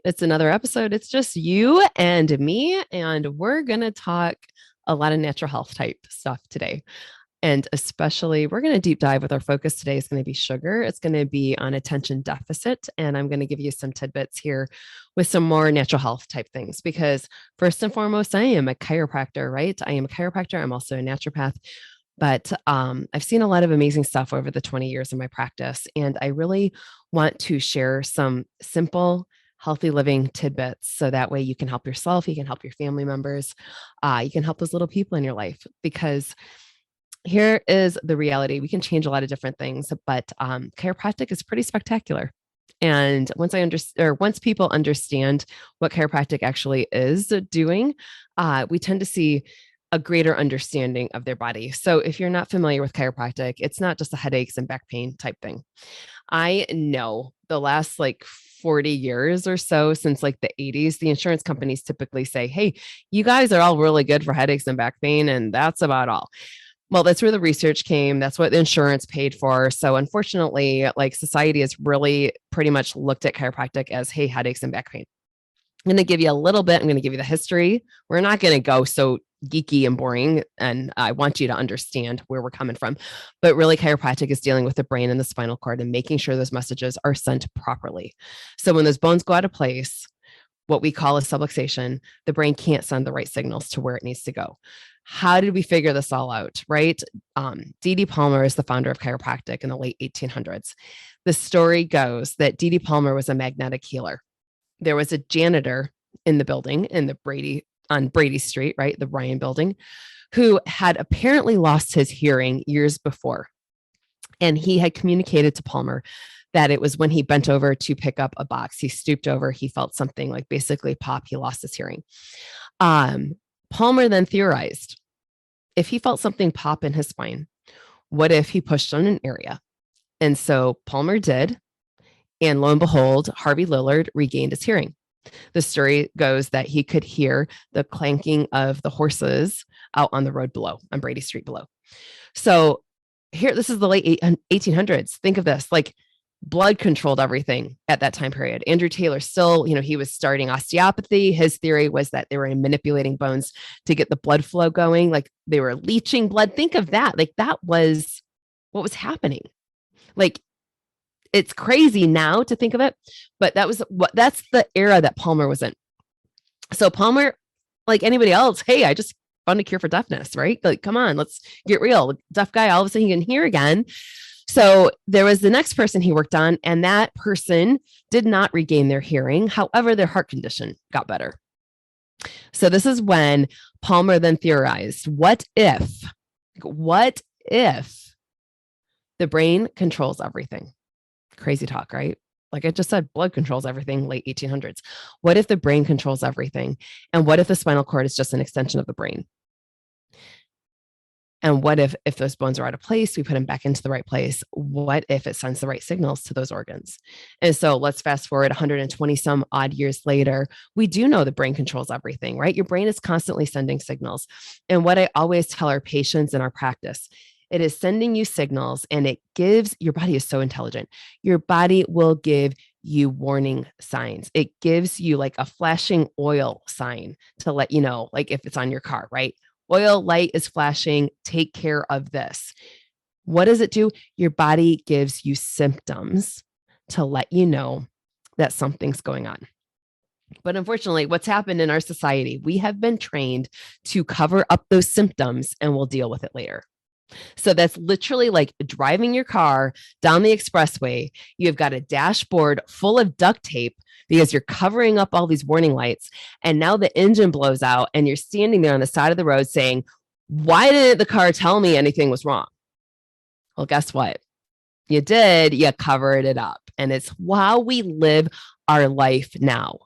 It's another episode. It's just you and me, and we're going to talk a lot of natural health type stuff today. And especially, we're going to deep dive with our focus today is going to be sugar. It's going to be on attention deficit. And I'm going to give you some tidbits here with some more natural health type things. Because first and foremost, I am a chiropractor, right? I am a chiropractor. I'm also a naturopath. But I've seen a lot of amazing stuff over the 20 years of my practice. And I really want to share some simple, healthy living tidbits so that way you can help yourself, you can help your family members, you can help those little people in your life. Because here is the reality. We can change a lot of different things, but chiropractic is pretty spectacular. And once people understand what chiropractic actually is doing, we tend to see a greater understanding of their body. So if you're not familiar with chiropractic, it's not just the headaches and back pain type thing. I know the last 40 years or so, since the 80s, the insurance companies typically say, hey, you guys are all really good for headaches and back pain, and that's about all. Well, that's where the research came. That's what the insurance paid for. So unfortunately, society has really pretty much looked at chiropractic as, hey, headaches and back pain. I'm going to give you a little bit. I'm going to give you the history. We're not going to go so geeky and boring, and I want you to understand where we're coming from. But really, chiropractic is dealing with the brain and the spinal cord and making sure those messages are sent properly. So when those bones go out of place, what we call a subluxation, the brain can't send the right signals to where it needs to go. How did we figure this all out, right? D.D. Palmer is the founder of chiropractic in the late 1800s. The story goes that D.D. Palmer was a magnetic healer. There was a janitor in the building on Brady Street, right? The Ryan building, who had apparently lost his hearing years before. And he had communicated to Palmer that it was when he bent over to pick up a box, he stooped over, he felt something basically pop, he lost his hearing. Palmer then theorized, if he felt something pop in his spine, what if he pushed on an area? And so Palmer did. And lo and behold, Harvey Lillard regained his hearing. The story goes that he could hear the clanking of the horses out on the road below, on Brady Street below. So here, this is the late 1800s. Think of this, blood controlled everything at that time period. Andrew Taylor still, he was starting osteopathy. His theory was that they were manipulating bones to get the blood flow going. They were leaching blood. Think of that. That was what was happening. It's crazy now to think of it, but that's the era that Palmer was in. So Palmer, like anybody else, hey, I just found a cure for deafness, right? Come on, let's get real. Deaf guy, all of a sudden he can hear again. So there was the next person he worked on, and that person did not regain their hearing. However, their heart condition got better. So this is when Palmer then theorized, what if the brain controls everything? Crazy talk, right? Like I just said, blood controls everything, late 1800s. What if the brain controls everything? And what if the spinal cord is just an extension of the brain? And what if those bones are out of place, we put them back into the right place? What if it sends the right signals to those organs? And so let's fast forward 120 some odd years later. We do know the brain controls everything, right? Your brain is constantly sending signals. And what I always tell our patients in our practice, it is sending you signals, and your body is so intelligent. Your body will give you warning signs. It gives you like a flashing oil sign to let you know, like if it's on your car, right? Oil light is flashing. Take care of this. What does it do? Your body gives you symptoms to let you know that something's going on. But unfortunately, what's happened in our society, we have been trained to cover up those symptoms and we'll deal with it later. So that's literally like driving your car down the expressway. You've got a dashboard full of duct tape because you're covering up all these warning lights. And now the engine blows out and you're standing there on the side of the road saying, why didn't the car tell me anything was wrong? Well, guess what? You did. You covered it up. And it's how we live our life now.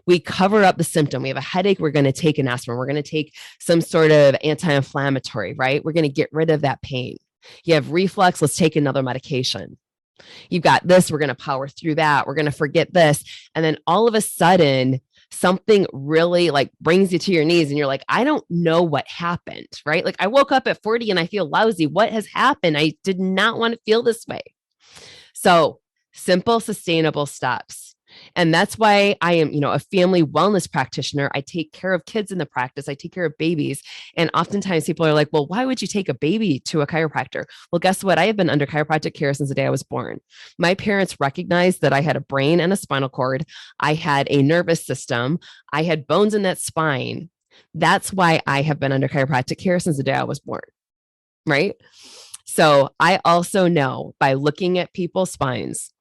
We cover up the symptom. We have a headache. We're going to take an aspirin. We're going to take some sort of anti-inflammatory, right? We're going to get rid of that pain. You have reflux. Let's take another medication. You've got this. We're going to power through that. We're going to forget this. And then all of a sudden, something really like brings you to your knees and you're like, I don't know what happened, right? Like I woke up at 40 and I feel lousy. What has happened? I did not want to feel this way. So simple, sustainable steps. And that's why I am, a family wellness practitioner. I take care of kids in the practice. I take care of babies. And oftentimes people are like, well, why would you take a baby to a chiropractor? Well, guess what? I have been under chiropractic care since the day I was born. My parents recognized that I had a brain and a spinal cord. I had a nervous system. I had bones in that spine. That's why I have been under chiropractic care since the day I was born. Right. So I also know by looking at people's spines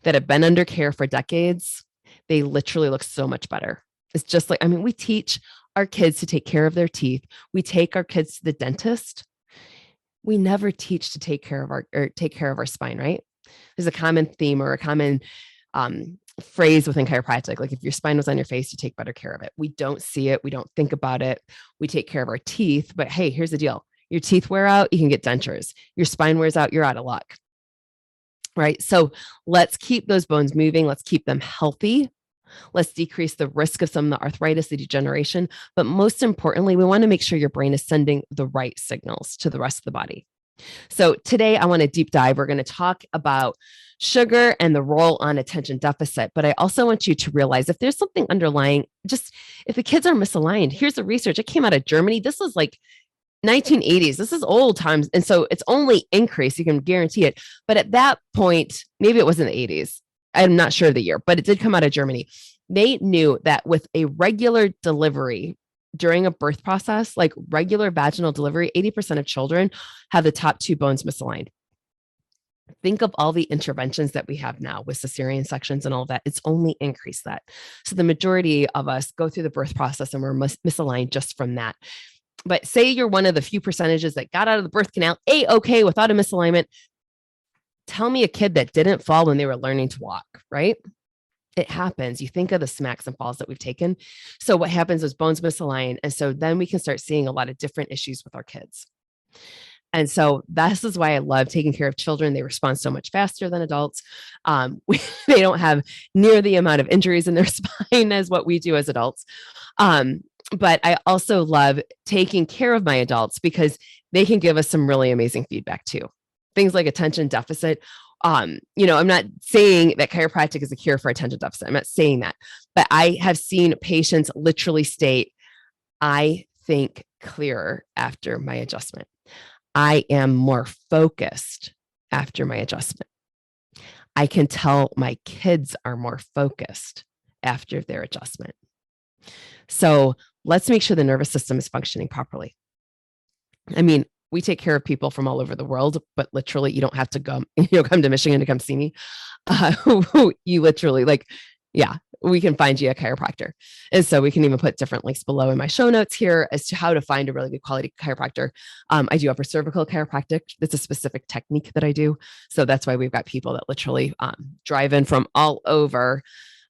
that have been under care for decades, they literally look so much better. It's just like, we teach our kids to take care of their teeth. We take our kids to the dentist. We never teach to take care of our spine, right? There's a common theme or a common phrase within chiropractic. Like if your spine was on your face, you take better care of it. We don't see it. We don't think about it. We take care of our teeth, but hey, here's the deal. Your teeth wear out, you can get dentures. Your spine wears out, you're out of luck. Right? So let's keep those bones moving. Let's keep them healthy. Let's decrease the risk of some of the arthritis, the degeneration. But most importantly, we want to make sure your brain is sending the right signals to the rest of the body. So today I want to deep dive. We're going to talk about sugar and the role on attention deficit. But I also want you to realize if there's something underlying, just if the kids are misaligned, here's the research. It came out of Germany. This is like 1980s. This is old times. And so it's only increased. You can guarantee it. But at that point, maybe it was in the 80s. I'm not sure of the year, but it did come out of Germany. They knew that with a regular delivery during a birth process, like regular vaginal delivery, 80% of children have the top two bones misaligned. Think of all the interventions that we have now with cesarean sections and all that. It's only increased that. So the majority of us go through the birth process and we're misaligned just from that. But say you're one of the few percentages that got out of the birth canal A-okay without a misalignment. Tell me a kid that didn't fall when they were learning to walk, right? It happens. You think of the smacks and falls that we've taken. So what happens is bones misalign. And so then we can start seeing a lot of different issues with our kids. And so this is why I love taking care of children. They respond so much faster than adults. They don't have near the amount of injuries in their spine as what we do as adults. But I also love taking care of my adults because they can give us some really amazing feedback too. Things like attention deficit. I'm not saying that chiropractic is a cure for attention deficit. I'm not saying that, but I have seen patients literally state, I think clearer after my adjustment. I am more focused after my adjustment. I can tell my kids are more focused after their adjustment. So let's make sure the nervous system is functioning properly. We take care of people from all over the world, but literally you don't have to come to Michigan to come see me. You literally we can find you a chiropractor. And so we can even put different links below in my show notes here as to how to find a really good quality chiropractor. I do offer cervical chiropractic. It's a specific technique that I do. So that's why we've got people that literally drive in from all over,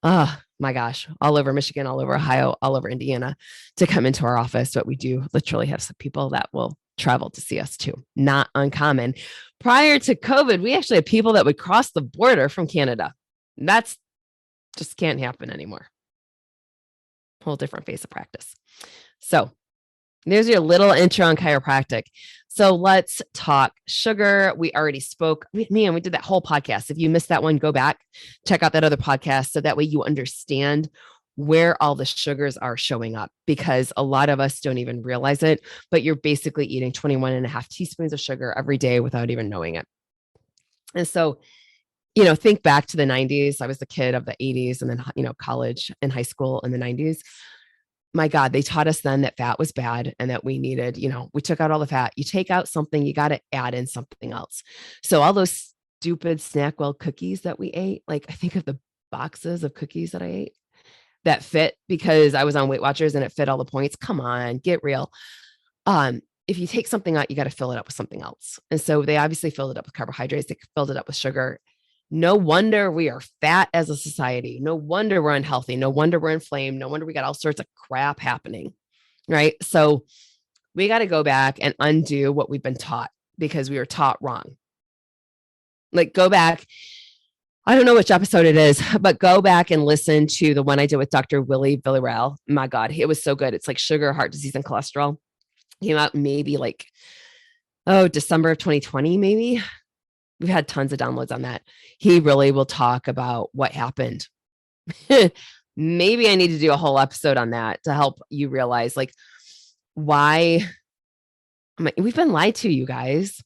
my gosh, all over Michigan, all over Ohio, all over Indiana to come into our office. But we do literally have some people that will travel to see us too. Not uncommon. Prior to COVID, we actually had people that would cross the border from Canada. That's just can't happen anymore. Whole different phase of practice. So there's your little intro on chiropractic. So let's talk sugar. We already spoke. We did that whole podcast. If you missed that one, go back, check out that other podcast. So that way you understand where all the sugars are showing up, because a lot of us don't even realize it, but you're basically eating 21.5 teaspoons of sugar every day without even knowing it. And so, think back to the 90s. I was the kid of the 80s and then, college and high school in the 90s. My God, they taught us then that fat was bad and that we needed, we took out all the fat. You take out something, you got to add in something else. So all those stupid Snackwell cookies that we ate, like I think of the boxes of cookies that I ate that fit because I was on Weight Watchers and it fit all the points. Come on, get real. If you take something out, you got to fill it up with something else. And so they obviously filled it up with carbohydrates. They filled it up with sugar. No wonder we are fat as a society. No wonder we're unhealthy. No wonder we're inflamed. No wonder we got all sorts of crap happening, right? So we got to go back and undo what we've been taught because we were taught wrong. Like go back. I don't know which episode it is, but go back and listen to the one I did with Dr. Willie Villarreal. My God, it was so good. It's like sugar, heart disease, and cholesterol. Came out maybe December of 2020, maybe. We've had tons of downloads on that. He really will talk about what happened Maybe I need to do a whole episode on that to help you realize like why we've been lied to, you guys.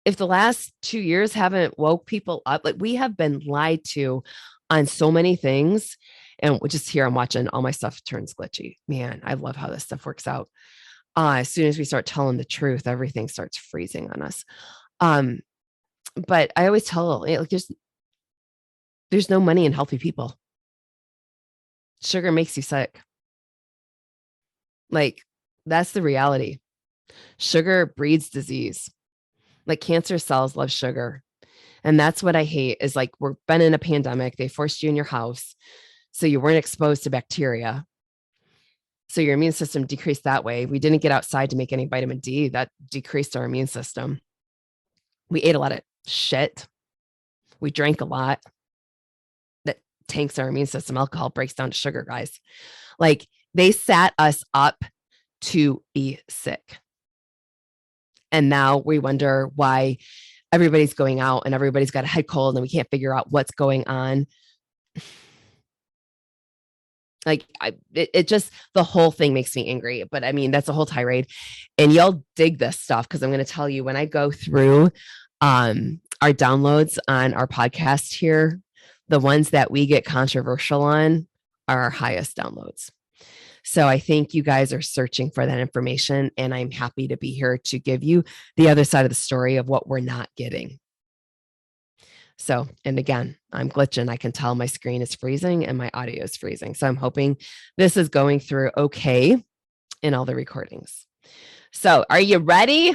If the last 2 years haven't woke people up, like we have been lied to on so many things. And just here, I'm watching all my stuff turns glitchy. Man, I love how this stuff works out. As soon as we start telling the truth, everything starts freezing on us. Um, but I always tell like there's no money in healthy people. Sugar makes you sick. Like that's the reality. Sugar breeds disease. Like cancer cells love sugar. And that's what I hate is like we've been in a pandemic. They forced you in your house. So you weren't exposed to bacteria. So your immune system decreased that way. We didn't get outside to make any vitamin D. That decreased our immune system. We ate a lot of shit. We drank a lot. That tanks our immune system. Alcohol breaks down to sugar, guys. Like they sat us up to be sick. And now we wonder why everybody's going out and everybody's got a head cold and we can't figure out what's going on. Like it just, the whole thing makes me angry, but I mean, that's a whole tirade and y'all dig this stuff. Cause I'm going to tell you when I go through, our downloads on our podcast here, the ones that we get controversial on are our highest downloads. So I think you guys are searching for that information and I'm happy to be here to give you the other side of the story of what we're not getting. So, and again, I'm glitching. I can tell my screen is freezing and my audio is freezing. So I'm hoping this is going through okay in all the recordings. So are you ready?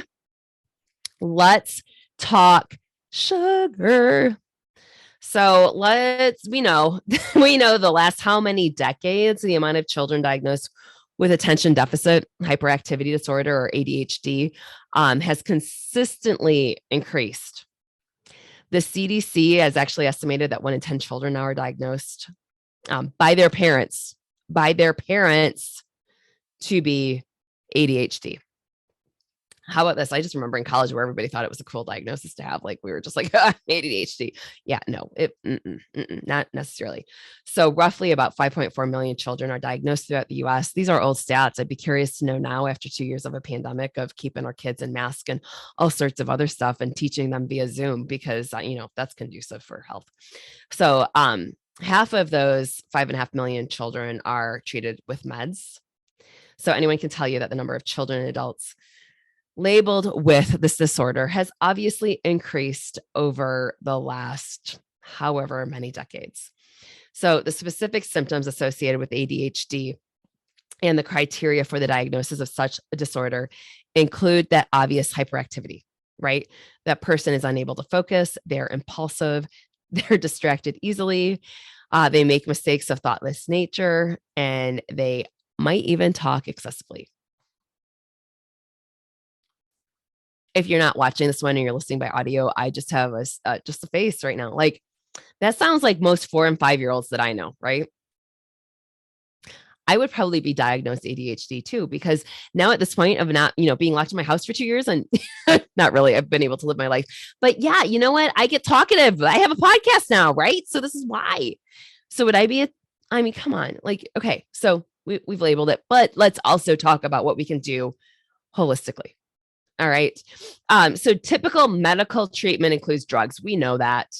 Let's talk sugar. So we know the last how many decades, the amount of children diagnosed with attention deficit hyperactivity disorder or ADHD has consistently increased. The CDC has actually estimated that 1 in 10 children now are diagnosed by their parents to be ADHD. How about this? I just remember in college where everybody thought it was a cool diagnosis to have. Like we were just like ADHD. Yeah, no, not necessarily. So roughly about 5.4 million children are diagnosed throughout the US. These are old stats. I'd be curious to know now after 2 years of a pandemic of keeping our kids in masks and all sorts of other stuff and teaching them via Zoom because, that's conducive for health. So half of those 5.5 million children are treated with meds. So anyone can tell you that the number of children and adults labeled with this disorder has obviously increased over the last however many decades. So the specific symptoms associated with ADHD and the criteria for the diagnosis of such a disorder include that obvious hyperactivity, right? That person is unable to focus, they're impulsive, they're distracted easily, they make mistakes of thoughtless nature, and they might even talk excessively. If you're not watching this one and you're listening by audio, I just have just a face right now. Like that sounds like most 4 and 5-year-olds that I know, right? I would probably be diagnosed ADHD too, because now at this point of not, being locked in my house for 2 years and not really, I've been able to live my life. But yeah, you know what? I get talkative. I have a podcast now, right? So this is why. So would I be come on. Like, okay, so we've labeled it, but let's also talk about what we can do holistically. All right. So typical medical treatment includes drugs. We know that.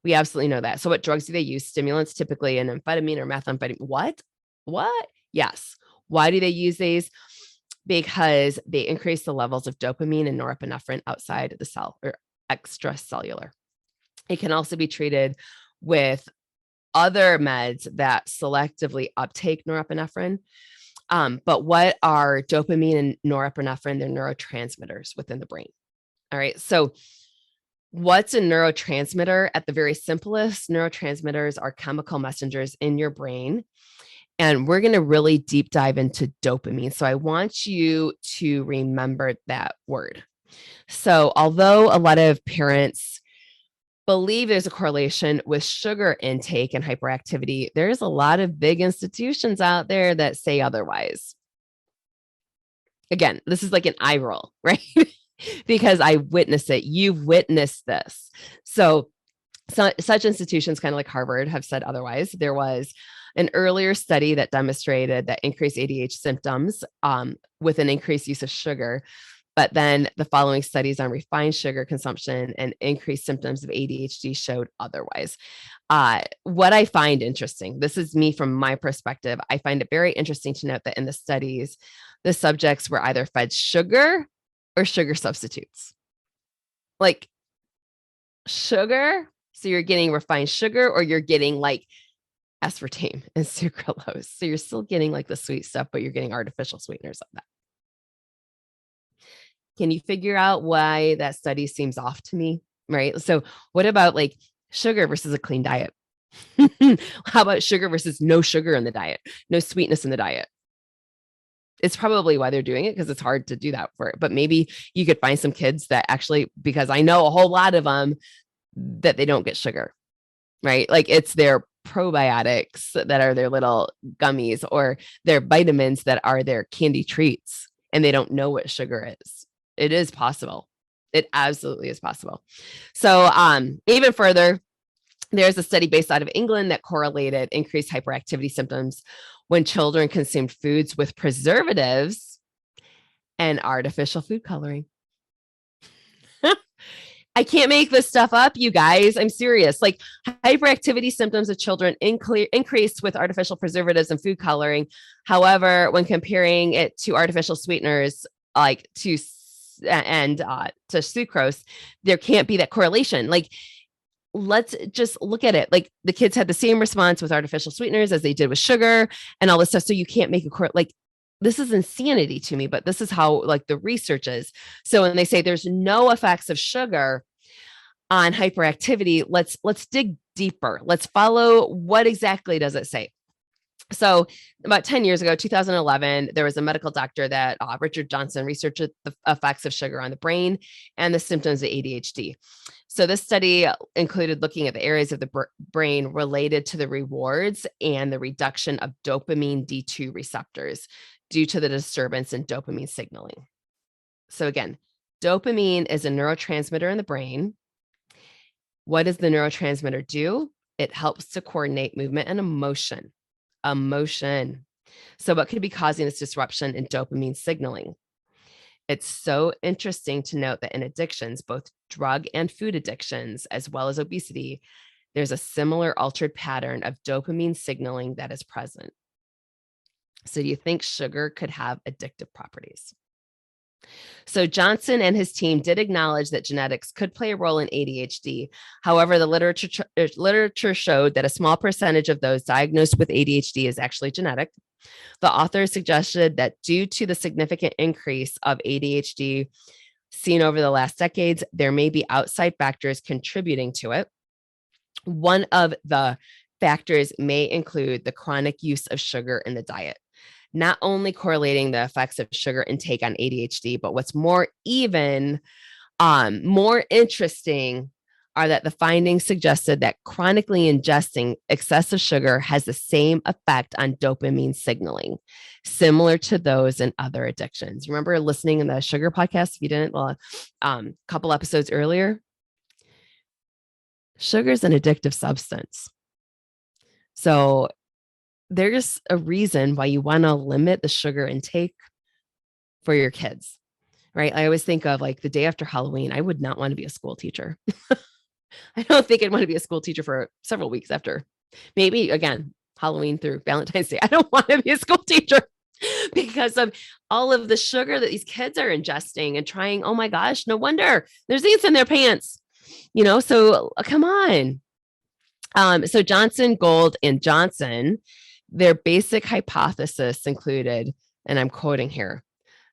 We absolutely know that. So what drugs do they use? Stimulants, typically an amphetamine or methamphetamine. What? Yes. Why do they use these? Because they increase the levels of dopamine and norepinephrine outside the cell or extracellular. It can also be treated with other meds that selectively uptake norepinephrine. But what are dopamine and norepinephrine? They're neurotransmitters within the brain. All right. So what's a neurotransmitter? At the very simplest, neurotransmitters are chemical messengers in your brain. And we're going to really deep dive into dopamine. So I want you to remember that word. So although a lot of parents believe there's a correlation with sugar intake and hyperactivity, there's a lot of big institutions out there that say otherwise. Again, this is like an eye roll, right? Because I witnessed it. You've witnessed this. So So, such institutions, kind of like Harvard, have said otherwise. There was an earlier study that demonstrated that increased ADHD symptoms with an increased use of sugar. But then the following studies on refined sugar consumption and increased symptoms of ADHD showed otherwise. What I find interesting, this is me from my perspective, I find it very interesting to note that in the studies, the subjects were either fed sugar or sugar substitutes. Like sugar, so you're getting refined sugar, or you're getting like aspartame and sucralose. So you're still getting like the sweet stuff, but you're getting artificial sweeteners of that. Can you figure out why that study seems off to me? Right. So what about like sugar versus a clean diet? How about sugar versus no sugar in the diet, no sweetness in the diet? It's probably why they're doing it, because it's hard to do that for it. But maybe you could find some kids that actually, because I know a whole lot of them, that they don't get sugar, right? Like it's their probiotics that are their little gummies, or their vitamins that are their candy treats, and they don't know what sugar is. It is possible. It absolutely is possible. So even further, there's a study based out of England that correlated increased hyperactivity symptoms when children consumed foods with preservatives and artificial food coloring. I can't make this stuff up, you guys. I'm serious. Like hyperactivity symptoms of children increased with artificial preservatives and food coloring. However, when comparing it to artificial sweeteners, like to sucrose, there can't be that correlation. Like, let's just look at it. Like the kids had the same response with artificial sweeteners as they did with sugar and all this stuff. So you can't make a like, this is insanity to me, but this is how like the research is. So when they say there's no effects of sugar on hyperactivity, let's dig deeper. Let's follow, what exactly does it say? So about 10 years ago, 2011, there was a medical doctor that Richard Johnson researched the effects of sugar on the brain and the symptoms of ADHD. So this study included looking at the areas of the brain related to the rewards and the reduction of dopamine D2 receptors due to the disturbance in dopamine signaling. So again, dopamine is a neurotransmitter in the brain. What does the neurotransmitter do? It helps to coordinate movement and emotion. So what could be causing this disruption in dopamine signaling? It's so interesting to note that in addictions, both drug and food addictions, as well as obesity, there's a similar altered pattern of dopamine signaling that is present. So do you think sugar could have addictive properties? So Johnson and his team did acknowledge that genetics could play a role in ADHD. However, the literature showed that a small percentage of those diagnosed with ADHD is actually genetic. The author suggested that due to the significant increase of ADHD seen over the last decades, there may be outside factors contributing to it. One of the factors may include the chronic use of sugar in the diet, not only correlating the effects of sugar intake on ADHD, but what's more interesting are that the findings suggested that chronically ingesting excessive sugar has the same effect on dopamine signaling, similar to those in other addictions. Remember listening in the sugar podcast? If you didn't, well, a couple episodes earlier, sugar is an addictive substance. So there's a reason why you want to limit the sugar intake for your kids, right? I always think of like the day after Halloween, I would not want to be a school teacher. I don't think I'd want to be a school teacher for several weeks after. Maybe again, Halloween through Valentine's Day. I don't want to be a school teacher because of all of the sugar that these kids are ingesting and trying. Oh my gosh, no wonder there's ants in their pants, so come on. So Johnson, Gold, and Johnson, their basic hypothesis included, and I'm quoting here,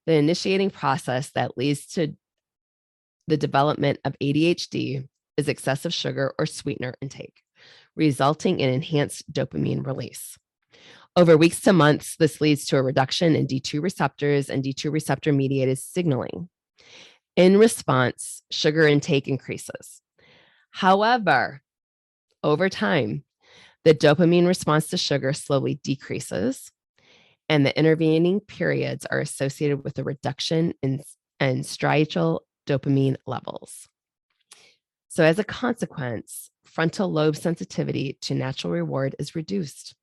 the initiating process that leads to the development of ADHD is excessive sugar or sweetener intake, resulting in enhanced dopamine release. Over weeks to months, this leads to a reduction in D2 receptors and D2 receptor mediated signaling. In response, sugar intake increases. However, over time, the dopamine response to sugar slowly decreases, and the intervening periods are associated with a reduction in striatal dopamine levels. So as a consequence, frontal lobe sensitivity to natural reward is reduced,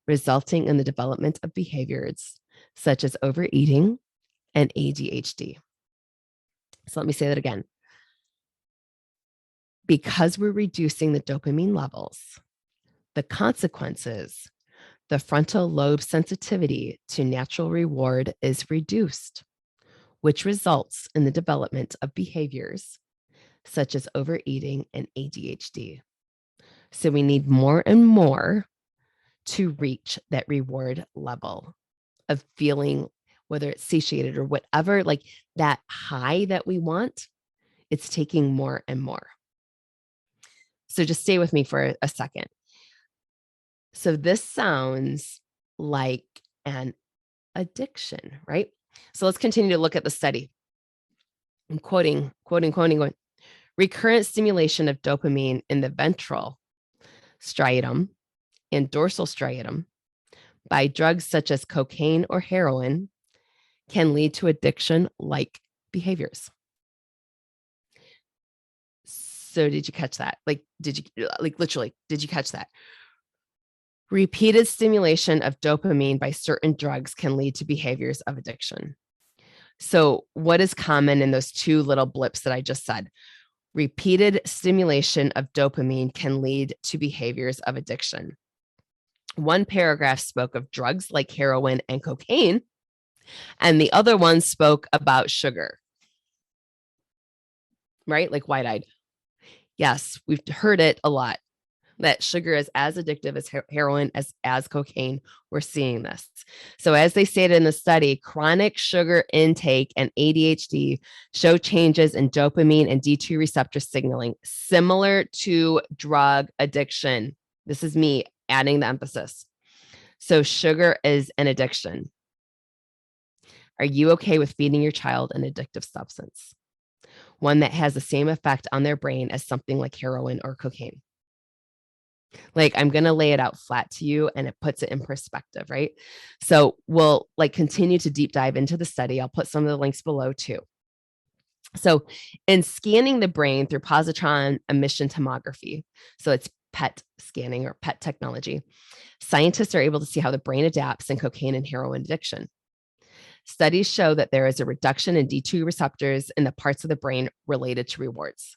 resulting in the development of behaviors such as overeating and ADHD. So let me say that again. Because we're reducing the dopamine levels, the consequences, the frontal lobe sensitivity to natural reward is reduced, which results in the development of behaviors such as overeating and ADHD. So we need more and more to reach that reward level of feeling, whether it's satiated or whatever, like that high that we want, it's taking more and more. So just stay with me for a second. So this sounds like an addiction, right? So let's continue to look at the study. I'm quoting. Recurrent stimulation of dopamine in the ventral striatum and dorsal striatum by drugs such as cocaine or heroin can lead to addiction-like behaviors. So did you catch that? Literally, did you catch that? Repeated stimulation of dopamine by certain drugs can lead to behaviors of addiction. So what is common in those two little blips that I just said? Repeated stimulation of dopamine can lead to behaviors of addiction. One paragraph spoke of drugs like heroin and cocaine, and the other one spoke about sugar, right? Like wide-eyed. Yes, we've heard it a lot, that sugar is as addictive as heroin, as cocaine. We're seeing this. So as they stated in the study, chronic sugar intake and ADHD show changes in dopamine and D2 receptor signaling, similar to drug addiction. This is me adding the emphasis. So sugar is an addiction. Are you okay with feeding your child an addictive substance? One that has the same effect on their brain as something like heroin or cocaine? Like, I'm going to lay it out flat to you and it puts it in perspective, right? So we'll continue to deep dive into the study. I'll put some of the links below too. So in scanning the brain through positron emission tomography, so it's PET scanning or PET technology, scientists are able to see how the brain adapts in cocaine and heroin addiction. Studies show that there is a reduction in D2 receptors in the parts of the brain related to rewards.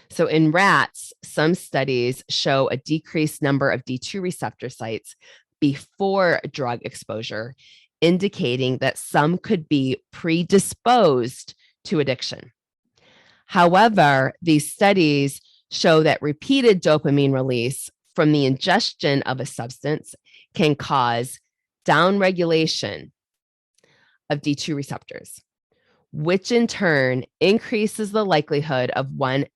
So in rats, some studies show a decreased number of D2 receptor sites before drug exposure, indicating that some could be predisposed to addiction. However, these studies show that repeated dopamine release from the ingestion of a substance can cause downregulation of D2 receptors, which in turn increases the likelihood of an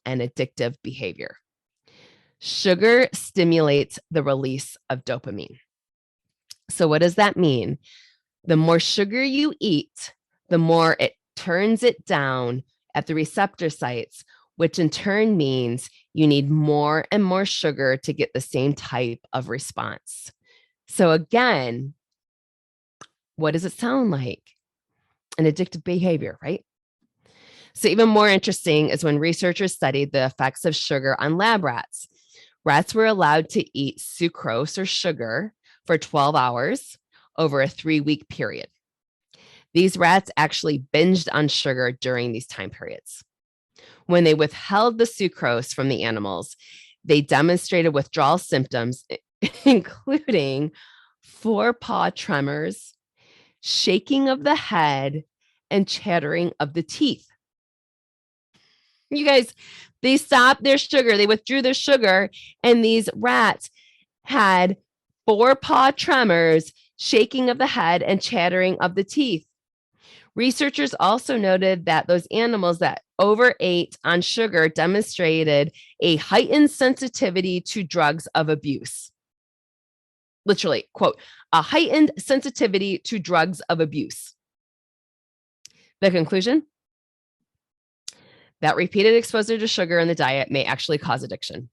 addictive behavior. Sugar stimulates the release of dopamine. So what does that mean? The more sugar you eat, the more it turns it down at the receptor sites, which in turn means you need more and more sugar to get the same type of response. So again, what does it sound like? An addictive behavior, right? So even more interesting is when researchers studied the effects of sugar on lab rats. Rats were allowed to eat sucrose or sugar for 12 hours over a 3-week period. These rats actually binged on sugar during these time periods. When they withheld the sucrose from the animals, they demonstrated withdrawal symptoms, including forepaw tremors, shaking of the head, and chattering of the teeth. You guys, they stopped their sugar. They withdrew their sugar, and these rats had forepaw tremors, shaking of the head, and chattering of the teeth. Researchers also noted that those animals that overate on sugar demonstrated a heightened sensitivity to drugs of abuse. Literally, quote, a heightened sensitivity to drugs of abuse. The conclusion? That repeated exposure to sugar in the diet may actually cause addiction.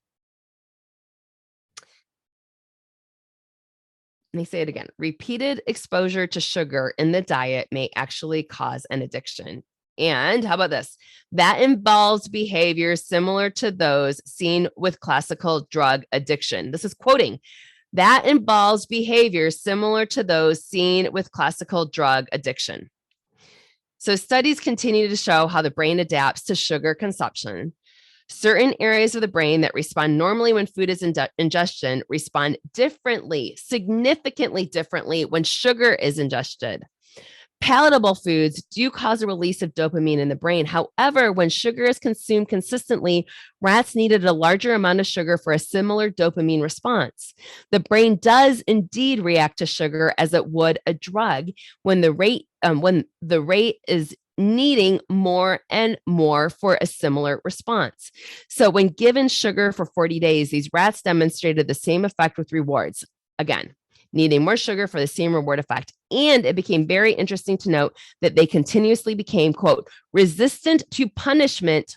Let me say it again. Repeated exposure to sugar in the diet may actually cause an addiction. And how about this? That involves behaviors similar to those seen with classical drug addiction. This is quoting. That involves behaviors similar to those seen with classical drug addiction. So studies continue to show how the brain adapts to sugar consumption. Certain areas of the brain that respond normally when food is ingestion respond differently, significantly differently when sugar is ingested. Palatable foods do cause a release of dopamine in the brain. However, when sugar is consumed consistently, rats needed a larger amount of sugar for a similar dopamine response. The brain does indeed react to sugar as it would a drug when the rate is needing more and more for a similar response. So when given sugar for 40 days, these rats demonstrated the same effect with rewards. Again, needing more sugar for the same reward effect. And it became very interesting to note that they continuously became, quote, resistant to punishment,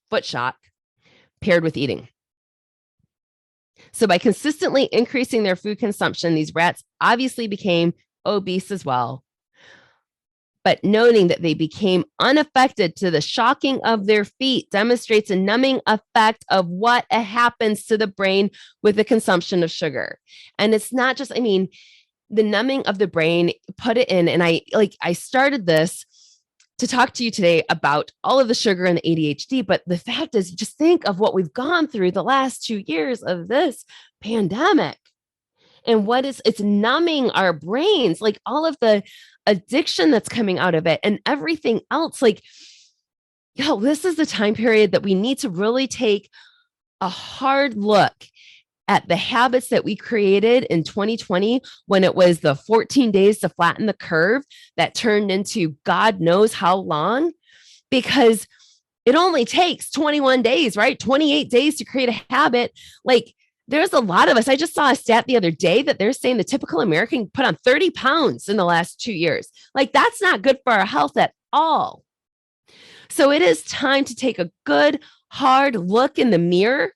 foot shock, paired with eating. So by consistently increasing their food consumption, these rats obviously became obese as well. But noting that they became unaffected to the shocking of their feet demonstrates a numbing effect of what happens to the brain with the consumption of sugar. And it's not just, the numbing of the brain, put it in. And I started this to talk to you today about all of the sugar and the ADHD. But the fact is, just think of what we've gone through the last 2 years of this pandemic. And it's numbing our brains, like all of the addiction that's coming out of it and everything else. This is the time period that we need to really take a hard look at the habits that we created in 2020 when it was the 14 days to flatten the curve that turned into God knows how long, because it only takes 21 days, right? 28 days to create a habit. There's a lot of us. I just saw a stat the other day that they're saying the typical American put on 30 pounds in the last 2 years. That's not good for our health at all. So it is time to take a good, hard look in the mirror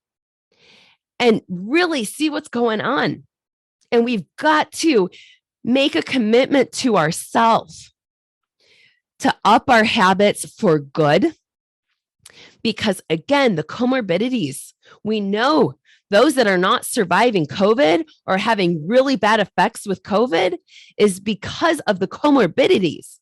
and really see what's going on. And we've got to make a commitment to ourselves to up our habits for good. Because again, the comorbidities, we know those that are not surviving COVID or having really bad effects with COVID is because of the comorbidities.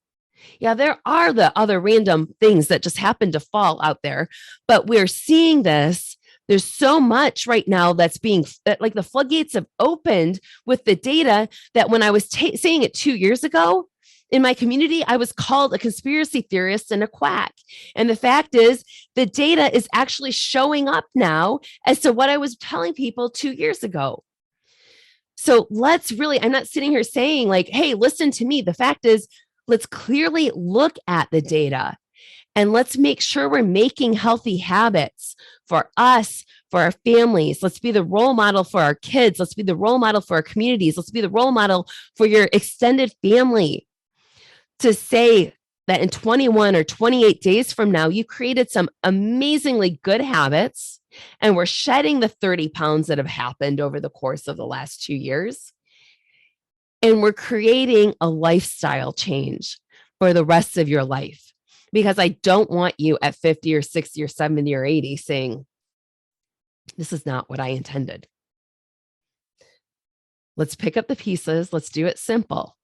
Yeah, there are the other random things that just happen to fall out there, but we're seeing this. There's so much right now that's the floodgates have opened with the data that when I was saying it 2 years ago, in my community, I was called a conspiracy theorist and a quack. And the fact is, the data is actually showing up now as to what I was telling people 2 years ago. So I'm not sitting here saying hey, listen to me. The fact is, let's clearly look at the data and let's make sure we're making healthy habits for us, for our families. Let's be the role model for our kids. Let's be the role model for our communities. Let's be the role model for your extended family. To say that in 21 or 28 days from now, you created some amazingly good habits and we're shedding the 30 pounds that have happened over the course of the last 2 years. And we're creating a lifestyle change for the rest of your life. Because I don't want you at 50 or 60 or 70 or 80 saying, this is not what I intended. Let's pick up the pieces. Let's do it simple.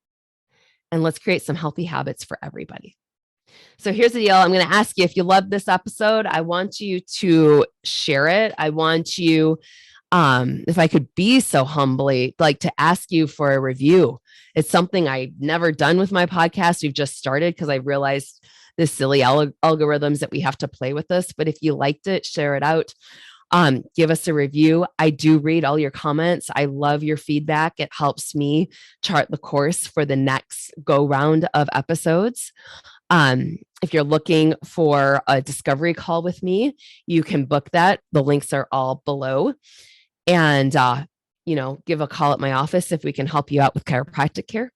And let's create some healthy habits for everybody. So here's the deal. I'm going to ask you, if you love this episode, I want you to share it. I want you, if I could be so humbly, to ask you for a review. It's something I've never done with my podcast. We've just started because I realized the silly algorithms that we have to play with this. But if you liked it, share it out. Give us a review. I do read all your comments. I love your feedback. It helps me chart the course for the next go round of episodes. If you're looking for a discovery call with me, you can book that. The links are all below. And, give a call at my office if we can help you out with chiropractic care.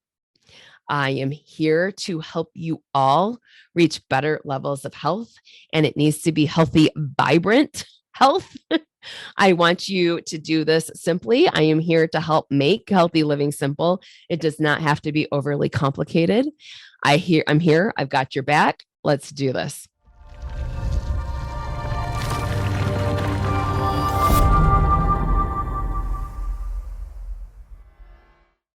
I am here to help you all reach better levels of health, and it needs to be healthy, vibrant health. I want you to do this simply. I am here to help make healthy living simple. It does not have to be overly complicated. I'm here. I've got your back. Let's do this.